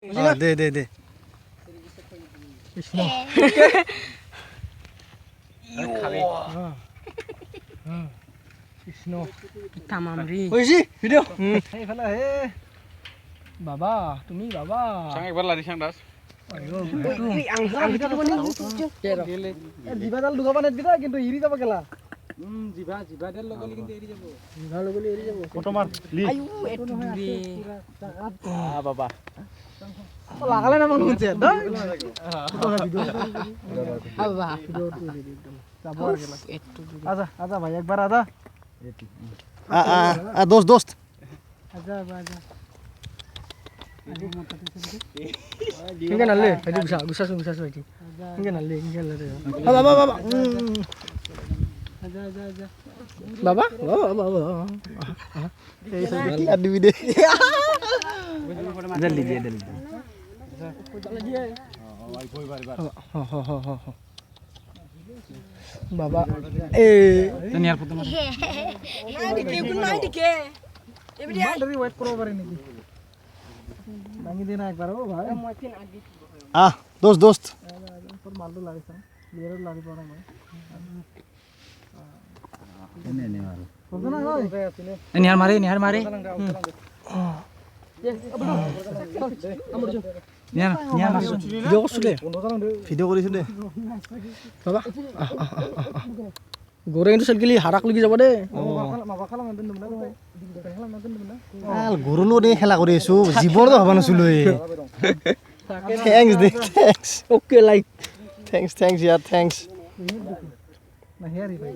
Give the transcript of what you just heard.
দে দে দে কৃষ্ণ কৃষ্ণ তামামৰি হইছি ভিডিও এইফালে হে বাবা তুমি বাবা sang একবাৰ লাৰি sang das জিভাডাল দুখাবা নেটকেইটা কিন্তু এৰি যাব কেলা জিভাডাল লগলি কিন্তু এৰি যাব জিভা লগলি এৰি যাব ফটো মাৰ আয়ু এটো দূৰে বাবা লাগালে না মন খুঁজছে দা আবা যাব আৰ কেলা এটো দূৰে আজা আজা ভাই একবার আজা दोस्त दोस्त আজা আজা Enggak nalle, tadi bisa lagi. Enggak nalle, enggak nalle. Baba. Aja. Baba. ada video Jali dia. Baba. Teniar foto mas dike gunai dike Dari wait pro bar ini. Bangi देना एक बार हो भाई মতিন আদি दोस्त दोस्त पर माल तो लागे सर बियर लागे पड़ा मैं ini maru बोलते ना भाई Niar mari Niar masuk video করছো দে ভিডিও কৰিছো দে বাবা গরে কিন্তু সেলগিলি হারাক লাগি যাব দে মাবা খালা মানতেন দমনা খালা মানতেন দমনা গৰুলো দে খেলা কৰি আছো জীৱনটো হবা নাছিলো থ্যাঙ্কস দে থ্যাঙ্কস ওকে লাইক থ্যাঙ্কস ইয়াৰ থ্যাঙ্কস না হেয়াৰি ভাই